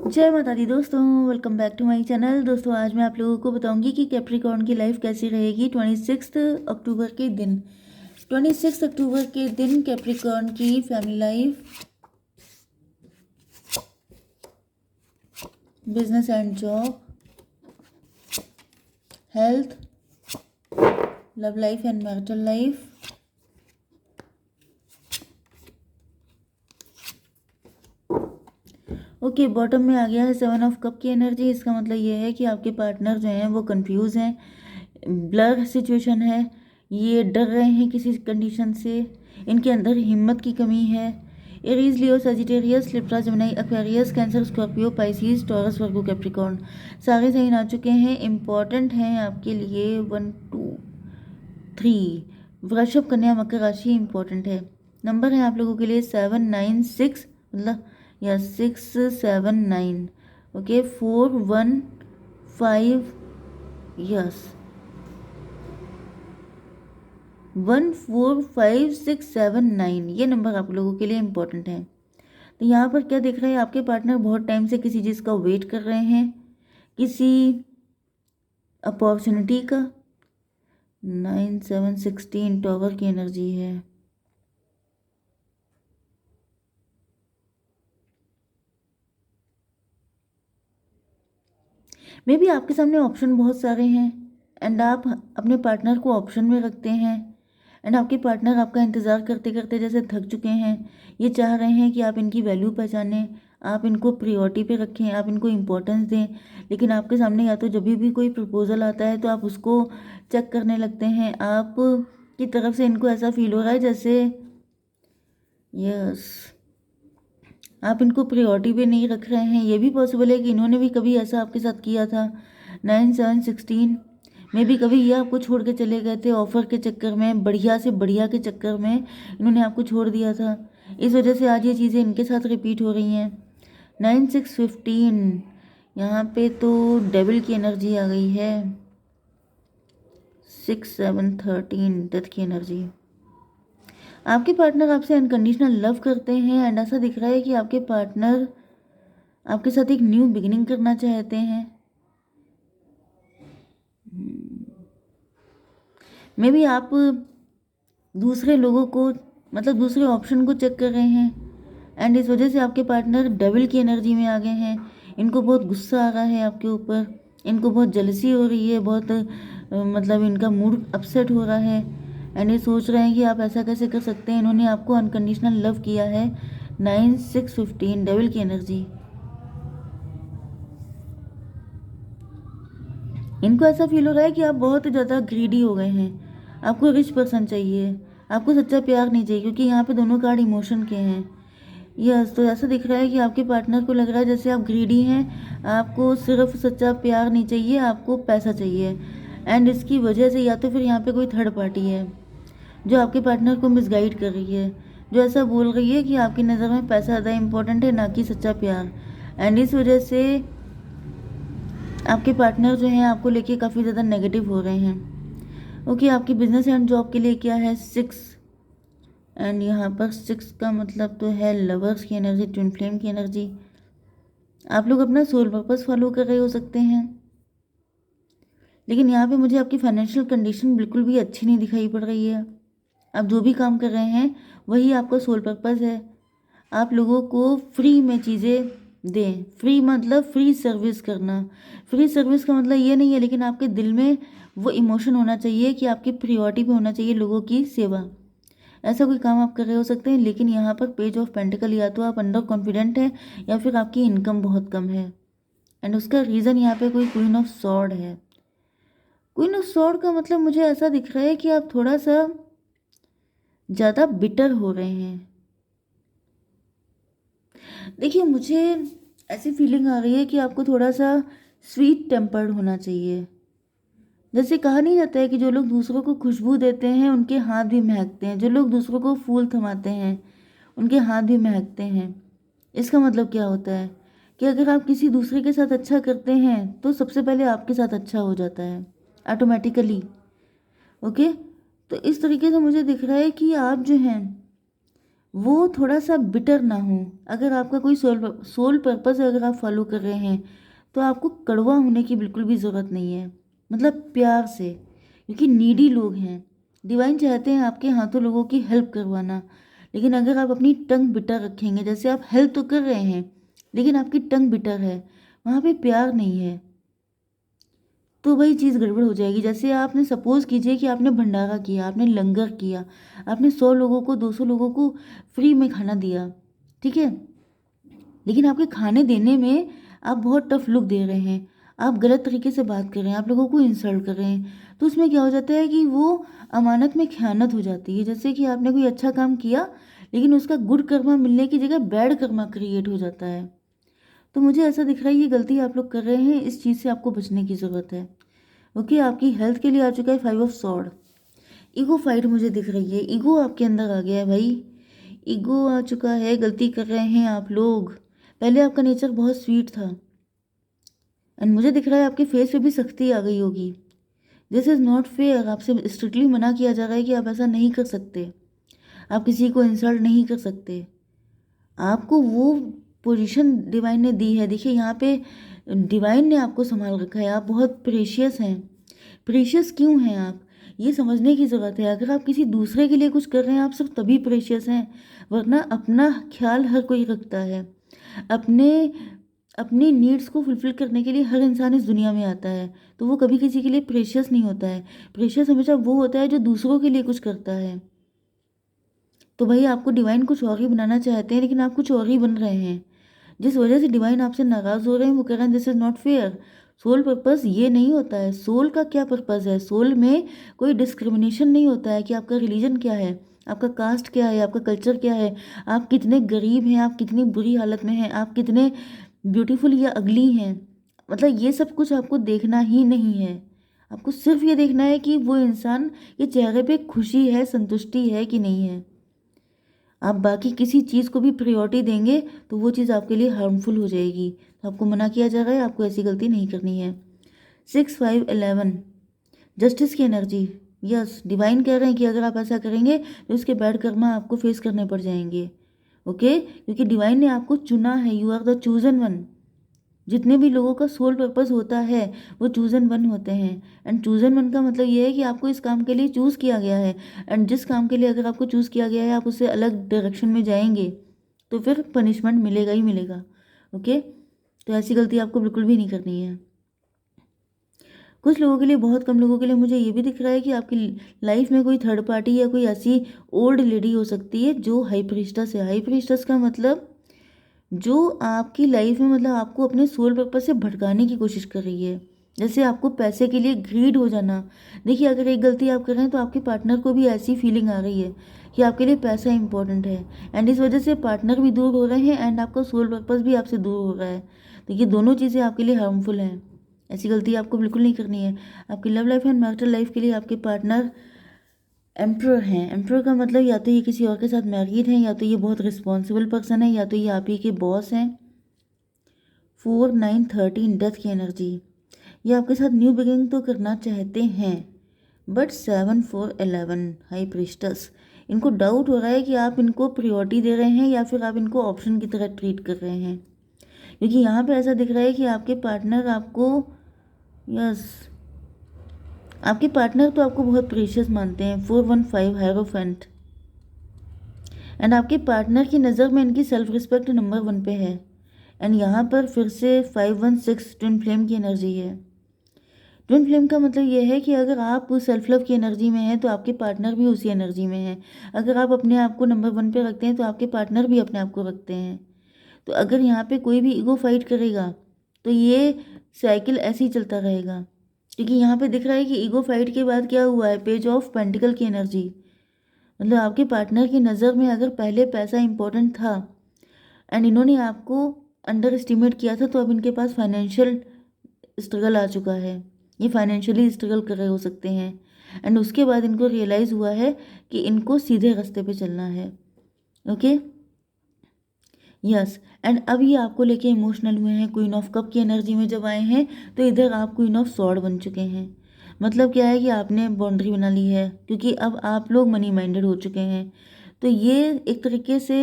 जय माता दी दोस्तों, welcome back to my channel. दोस्तों आज मैं आप लोगों को बताऊंगी कि कैप्रिकॉर्न की लाइफ कैसी रहेगी 26 अक्टूबर के दिन। 26 अक्टूबर के दिन कैप्रिकॉर्न की family life, business and job, health, love life and marital life, okay. Bottom में आ गया है 7 ऑफ कप की एनर्जी। इसका मतलब ये है कि आपके पार्टनर जो हैं वो कंफ्यूज हैं, ब्लर सिचुएशन है, ये डर रहे हैं किसी कंडीशन से, इनके अंदर हिम्मत की कमी है। Aries, Leo, Sagittarius, Libra, Gemini, Aquarius, Cancer, Scorpio, Pisces, Taurus, Virgo, Capricorn सारे सही आ चुके हैं। इम्पॉर्टेंट हैं आपके लिए 1 2 3। वृषभ, कन्या, मकर राशि इम्पॉर्टेंट है। नंबर है आप लोगों के लिए 7 9 6, मतलब या 6 7 9, ओके। 4 1 5, यस 1 4 5 6 7 9, ये नंबर आप लोगों के लिए इम्पोर्टेंट है। तो यहाँ पर क्या दिख रहा है, आपके पार्टनर बहुत टाइम से किसी चीज़ का वेट कर रहे हैं, किसी अपॉर्चुनिटी का। 9 7 16 टॉवर की एनर्जी है। मे बी आपके सामने ऑप्शन बहुत सारे हैं एंड आप अपने पार्टनर को ऑप्शन में रखते हैं एंड आपके पार्टनर आपका इंतज़ार करते करते जैसे थक चुके हैं। ये चाह रहे हैं कि आप इनकी वैल्यू पहचानें, आप इनको प्रायोरिटी पे रखें, आप इनको इम्पोर्टेंस दें। लेकिन आपके सामने या तो जब भी कोई प्रपोजल आता है तो आप उसको चेक करने लगते हैं। आप की तरफ से इनको ऐसा फील हो रहा है जैसे यस आप इनको प्रायोरिटी पे नहीं रख रहे हैं। ये भी पॉसिबल है कि इन्होंने भी कभी ऐसा आपके साथ किया था। 9 7 16 में भी कभी ये आपको छोड़ के चले गए थे, ऑफर के चक्कर में, बढ़िया से बढ़िया के चक्कर में इन्होंने आपको छोड़ दिया था। इस वजह से आज ये चीज़ें इनके साथ रिपीट हो रही हैं। 9 6 15, यहाँ पे तो डेविल की एनर्जी आ गई है। 6 7 13, डेथ की एनर्जी। आपके पार्टनर आपसे अनकंडीशनल लव करते हैं एंड ऐसा दिख रहा है कि आपके पार्टनर आपके साथ एक न्यू बिगिनिंग करना चाहते हैं। मे बी आप दूसरे लोगों को, मतलब दूसरे ऑप्शन को चेक कर रहे हैं एंड इस वजह से आपके पार्टनर डेविल की एनर्जी में आ गए हैं। इनको बहुत गुस्सा आ रहा है आपके ऊपर, इनको बहुत जलसी हो रही है, बहुत मतलब इनका मूड अपसेट हो रहा है एंड ये सोच रहे हैं कि आप ऐसा कैसे कर सकते हैं। इन्होंने आपको अनकंडीशनल लव किया है। 9 6 15, डेविल की एनर्जी। इनको ऐसा फील हो रहा है कि आप बहुत ज़्यादा ग्रीडी हो गए हैं, आपको रिच पर्सन चाहिए, आपको सच्चा प्यार नहीं चाहिए, क्योंकि यहाँ पे दोनों कार्ड इमोशन के हैं। यस, तो ऐसा दिख रहा है कि आपके पार्टनर को लग रहा है जैसे आप ग्रीडी हैं, आपको सिर्फ सच्चा प्यार नहीं चाहिए, आपको पैसा चाहिए। एंड इसकी वजह से या तो फिर यहाँ पे कोई थर्ड पार्टी है जो आपके पार्टनर को मिसगाइड कर रही है, जो ऐसा बोल रही है कि आपकी नज़र में पैसा ज़्यादा इंपॉर्टेंट है ना कि सच्चा प्यार। एंड इस वजह से आपके पार्टनर जो हैं आपको लेके काफ़ी ज़्यादा नेगेटिव हो रहे हैं। ओके, आपकी बिजनेस एंड जॉब के लिए क्या है 6, एंड यहाँ पर 6 का मतलब तो है लवर्स की एनर्जी, ट्विन फ्लेम की एनर्जी। आप लोग अपना सोल पर्पस फॉलो कर रहे हो सकते हैं, लेकिन यहाँ पे मुझे आपकी फाइनेंशियल कंडीशन बिल्कुल भी अच्छी नहीं दिखाई पड़ रही है। आप जो भी काम कर रहे हैं वही आपका सोल पर्पस है। आप लोगों को फ्री में चीज़ें दें, फ्री मतलब फ्री सर्विस करना। फ्री सर्विस का मतलब ये नहीं है, लेकिन आपके दिल में वो इमोशन होना चाहिए कि आपकी प्रायोरिटी पे होना चाहिए लोगों की सेवा। ऐसा कोई काम आप कर रहे हो सकते हैं, लेकिन यहाँ पर पेज ऑफ पेंटिकल, या तो आप अंडर कॉन्फिडेंट हैं या फिर आपकी इनकम बहुत कम है एंड उसका रीज़न यहाँ पे कोई क्वीन ऑफ सॉर्ड है। क्वीन ऑफ सॉर्ड का मतलब मुझे ऐसा दिख रहा है कि आप थोड़ा सा ज़्यादा बिटर हो रहे हैं। देखिए, मुझे ऐसी फीलिंग आ रही है कि आपको थोड़ा सा स्वीट टेम्पर्ड होना चाहिए। जैसे कहा नहीं जाता है कि जो लोग दूसरों को खुशबू देते हैं उनके हाथ भी महकते हैं, जो लोग दूसरों को फूल थमाते हैं उनके हाथ भी महकते हैं। इसका मतलब क्या होता है कि अगर आप किसी दूसरे के साथ अच्छा करते हैं तो सबसे पहले आपके साथ अच्छा हो जाता है ऑटोमेटिकली। ओके, तो इस तरीके से मुझे दिख रहा है कि आप जो हैं वो थोड़ा सा बिटर ना हो। अगर आपका कोई सोल पर्पस अगर आप फॉलो कर रहे हैं तो आपको कड़वा होने की बिल्कुल भी ज़रूरत नहीं है, मतलब प्यार से, क्योंकि नीडी लोग हैं। डिवाइन चाहते हैं आपके हाथों लोगों की हेल्प करवाना, लेकिन अगर आप अपनी टंग बिटर रखेंगे, जैसे आप हेल्प तो कर रहे हैं लेकिन आपकी टंग बिटर है, वहाँ पे प्यार नहीं है, तो वही चीज़ गड़बड़ हो जाएगी। जैसे आपने सपोज कीजिए कि आपने भंडारा किया, आपने लंगर किया, आपने 100 लोगों को 200 लोगों को फ्री में खाना दिया, ठीक है, लेकिन आपके खाने देने में आप बहुत टफ लुक दे रहे हैं, आप गलत तरीके से बात कर रहे हैं, आप लोगों को इंसल्ट कर रहे हैं, तो उसमें क्या हो जाता है कि वो अमानत में खयानत हो जाती है। जैसे कि आपने कोई अच्छा काम किया लेकिन उसका गुड कर्मा मिलने की जगह बैड कर्मा क्रिएट हो जाता है। तो मुझे ऐसा दिख रहा है ये गलती आप लोग कर रहे हैं, इस चीज़ से आपको बचने की ज़रूरत है। ओके, आपकी हेल्थ के लिए आ चुका है 5 ऑफ सॉर्ड। ईगो फाइट मुझे दिख रही है, ईगो आपके अंदर आ गया है भाई, ईगो आ चुका है, गलती कर रहे हैं आप लोग। पहले आपका नेचर बहुत स्वीट था एंड मुझे दिख रहा है आपके फेस पे भी सख्ती आ गई होगी। दिस इज़ नॉट फेयर, आपसे स्ट्रिक्टली मना किया जा रहा है कि आप ऐसा नहीं कर सकते, आप किसी को इंसल्ट नहीं कर सकते। आपको वो पोजीशन डिवाइन ने दी है, देखिए यहाँ पे डिवाइन ने आपको संभाल रखा है, आप बहुत प्रेशियस हैं। प्रेशियस क्यों हैं आप, ये समझने की ज़रूरत है। अगर आप किसी दूसरे के लिए कुछ कर रहे हैं आप सिर्फ तभी प्रेशियस हैं, वरना अपना ख्याल हर कोई रखता है। अपने अपनी नीड्स को फुलफिल करने के लिए हर इंसान इस दुनिया में आता है, तो वो कभी किसी के लिए प्रेशियस नहीं होता है। प्रेशियस हमेशा वो होता है जो दूसरों के लिए कुछ करता है। तो भाई आपको डिवाइन कुछ और ही बनाना चाहते हैं लेकिन आप कुछ और ही बन रहे हैं, जिस वजह से डिवाइन आपसे नाराज़ हो रहे हैं। वो कह रहे हैं this is not fair. Sole purpose ये नहीं होता है। सोल का क्या पर्पस है, सोल में कोई डिस्क्रिमिनेशन नहीं होता है कि आपका रिलीजन क्या है, आपका कास्ट क्या है, आपका कल्चर क्या है, आप कितने गरीब हैं, आप कितनी बुरी हालत में हैं, आप कितने ब्यूटीफुल या अगली हैं, मतलब ये सब कुछ आपको देखना ही नहीं है। आपको सिर्फ ये देखना है कि वो इंसान के चेहरे पे खुशी है, संतुष्टि है कि नहीं है। आप बाकी किसी चीज़ को भी प्रायोरिटी देंगे तो वो चीज़ आपके लिए हार्मफुल हो जाएगी, तो आपको मना किया जा रहा है, आपको ऐसी गलती नहीं करनी है। 6 5 11 जस्टिस की एनर्जी, यस, डिवाइन कह रहे हैं कि अगर आप ऐसा करेंगे तो उसके बैड कर्मा आपको फेस करने पड़ जाएंगे। ओके, क्योंकि डिवाइन ने आपको चुना है, you are the chosen one. जितने भी लोगों का सोल पर्पस होता है वो चूजन वन होते हैं, एंड चूजन वन का मतलब ये है कि आपको इस काम के लिए चूज़ किया गया है, एंड जिस काम के लिए अगर आपको चूज़ किया गया है आप उससे अलग डायरेक्शन में जाएंगे तो फिर पनिशमेंट मिलेगा ही मिलेगा। ओके, तो ऐसी गलती आपको बिल्कुल भी नहीं करनी है। कुछ लोगों के लिए, बहुत कम लोगों के लिए मुझे ये भी दिख रहा है कि आपकी लाइफ में कोई थर्ड पार्टी या कोई ऐसी ओल्ड लेडी हो सकती है जो हाई प्रीस्टस है। हाई प्रीस्टस का मतलब जो आपकी लाइफ में, मतलब आपको अपने सोल पर्पस से भटकाने की कोशिश कर रही है, जैसे आपको पैसे के लिए ग्रीड हो जाना। देखिए अगर एक गलती आप कर रहे हैं तो आपके पार्टनर को भी ऐसी फीलिंग आ रही है कि आपके लिए पैसा इंपॉर्टेंट है, एंड इस वजह से पार्टनर भी दूर हो रहे हैं एंड आपका सोल पर्पस भी आपसे दूर हो रहा है। तो ये दोनों चीज़ें आपके लिए हार्मफुल हैं, ऐसी गलती आपको बिल्कुल नहीं करनी है। आपकी love life and marital life के लिए आपके पार्टनर एम्प्रर हैं। एम्प्रर का मतलब या तो ये किसी और के साथ मैरिड हैं, या तो ये बहुत रिस्पॉन्सिबल पर्सन है, या तो ये आप ही के बॉस हैं। 4 9 13 डेथ की एनर्जी, ये आपके साथ न्यू बिगिनिंग तो करना चाहते हैं, बट 7 4 11 हाई प्रीस्टस, इनको डाउट हो रहा है कि आप इनको प्रियोरिटी दे रहे हैं या फिर आप इनको ऑप्शन की तरह ट्रीट कर रहे हैं, क्योंकि यहाँ पे ऐसा दिख रहा है कि आपके पार्टनर आपको, यस, आपके पार्टनर तो आपको बहुत प्रीशियस मानते हैं। 415 हायरोफेंट, एंड आपके पार्टनर की नज़र में इनकी सेल्फ रिस्पेक्ट नंबर 1 पे है। एंड यहाँ पर फिर से 516 ट्विन फ्लेम की एनर्जी है। ट्विन फ्लेम का मतलब ये है कि अगर आप सेल्फ लव की एनर्जी में हैं तो आपके पार्टनर भी उसी एनर्जी में है। अगर आप अपने आप को नंबर 1 पे रखते हैं तो आपके पार्टनर भी अपने आप को रखते हैं। तो अगर यहाँ पे कोई भी ईगो फाइट करेगा तो ये साइकिल ऐसे ही चलता रहेगा, क्योंकि यहाँ पे दिख रहा है कि ईगो फाइट के बाद क्या हुआ है, पेज ऑफ पेंटिकल की एनर्जी। मतलब आपके पार्टनर की नज़र में अगर पहले पैसा इंपॉर्टेंट था एंड इन्होंने आपको अंडर एस्टिमेट किया था, तो अब इनके पास फाइनेंशियल स्ट्रगल आ चुका है, ये फाइनेंशियली स्ट्रगल कर रहे हो सकते हैं, एंड उसके बाद इनको रियलाइज़ हुआ है कि इनको सीधे रास्ते पे चलना है। ओके, यस, एंड अब ये आपको लेके इमोशनल हुए हैं। क्वीन ऑफ कप की एनर्जी में जब आए हैं तो इधर आप क्वीन ऑफ सॉर्ड बन चुके हैं। मतलब क्या है कि आपने बाउंड्री बना ली है, क्योंकि अब आप लोग मनी माइंडेड हो चुके हैं। तो ये एक तरीके से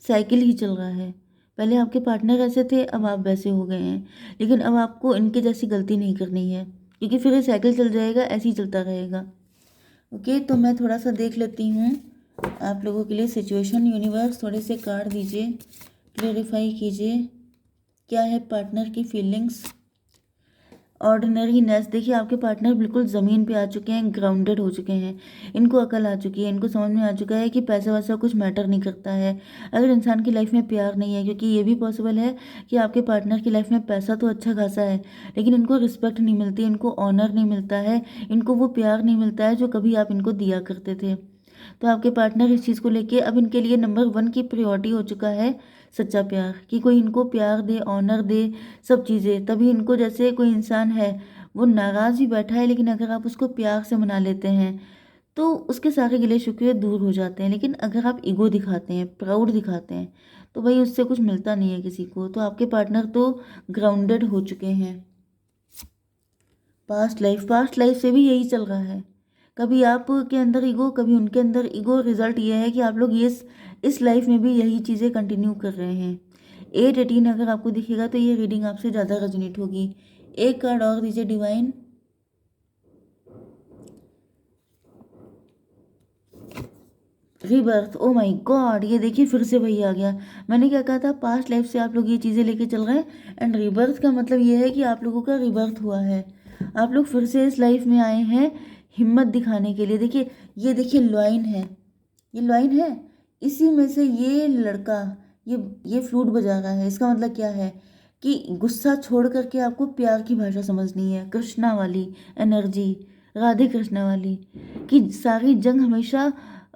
साइकिल ही चल रहा है। पहले आपके पार्टनर ऐसे थे, अब आप वैसे हो गए हैं, लेकिन अब आपको इनके जैसी गलती नहीं करनी है, क्योंकि फिर ये साइकिल चल जाएगा, ऐसे ही चलता रहेगा। ओके, तो मैं थोड़ा सा देख लेती हूँ आप लोगों के लिए सिचुएशन। यूनिवर्स थोड़े से कार्ड दीजिए, क्लेरिफाई कीजिए क्या है पार्टनर की फीलिंग्स। ऑर्डिनरीनेस, देखिए आपके पार्टनर बिल्कुल ज़मीन पे आ चुके हैं, ग्राउंडेड हो चुके हैं। इनको अकल आ चुकी है, इनको समझ में आ चुका है कि पैसा वैसा कुछ मैटर नहीं करता है। अगर इंसान की लाइफ में प्यार नहीं है, क्योंकि ये भी पॉसिबल है कि आपके पार्टनर की लाइफ में पैसा तो अच्छा खासा है, लेकिन इनको रिस्पेक्ट नहीं मिलती, इनको ऑनर नहीं मिलता है, इनको वो प्यार नहीं मिलता है जो कभी आप इनको दिया करते थे। तो आपके पार्टनर इस चीज़ को लेके अब इनके लिए नंबर 1 की प्रायोरिटी हो चुका है सच्चा प्यार, कि कोई इनको प्यार दे, ऑनर दे, सब चीज़ें। तभी इनको, जैसे कोई इंसान है वो नाराज़ भी बैठा है, लेकिन अगर आप उसको प्यार से मना लेते हैं तो उसके सारे गिले शिकवे दूर हो जाते हैं। लेकिन अगर आप ईगो दिखाते हैं, प्राउड दिखाते हैं, तो भाई उससे कुछ मिलता नहीं है किसी को। तो आपके पार्टनर तो ग्राउंडेड हो चुके हैं। पास्ट लाइफ से भी यही चल रहा है, कभी आप के अंदर ईगो, कभी उनके अंदर ईगो। रिजल्ट ये है कि आप लोग ये इस लाइफ में भी यही चीज़ें कंटिन्यू कर रहे हैं। 8-18 अगर आपको दिखेगा तो ये रीडिंग आपसे ज़्यादा रेजोनेट होगी। एक कार्ड और दीजिए divine. Rebirth, oh my God, ये देखिए फिर से वही आ गया। मैंने क्या कहा था, पास्ट लाइफ से आप लोग ये चीज़ें लेके चल रहे हैं, एंड रीबर्थ का मतलब ये है कि आप लोगों का रिबर्थ हुआ है। आप लोग फिर से इस लाइफ में आए हैं हिम्मत दिखाने के लिए। देखिए, ये देखिए लॉइन है, ये लॉइन है, इसी में से ये लड़का ये फ्लूट बजा रहा है। इसका मतलब क्या है कि गुस्सा छोड़ करके आपको प्यार की भाषा समझनी है, कृष्णा वाली एनर्जी, राधे कृष्णा वाली, कि सारी जंग हमेशा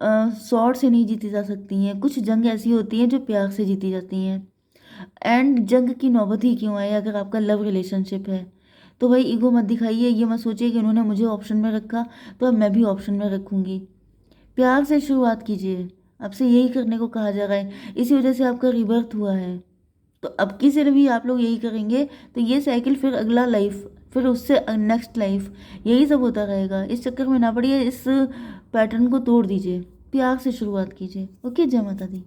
स्वॉर्ड से नहीं जीती जा सकती हैं। कुछ जंग ऐसी होती हैं जो प्यार से जीती जाती हैं। एंड जंग की नौबत ही क्यों आए अगर आपका लव रिलेशनशिप है। तो भाई ईगो मत दिखाइए, ये मत सोचिए कि उन्होंने मुझे ऑप्शन में रखा तो अब मैं भी ऑप्शन में रखूँगी। प्यार से शुरुआत कीजिए, आपसे यही करने को कहा जा रहा है। इसी वजह से आपका रिबर्थ हुआ है। तो अब की से भी आप लोग यही करेंगे तो ये साइकिल, फिर अगला लाइफ, फिर उससे नेक्स्ट लाइफ, यही सब होता रहेगा। इस चक्कर में ना पड़िए, इस पैटर्न को तोड़ दीजिए, प्यार से शुरुआत कीजिए। ओके, जय माता दी।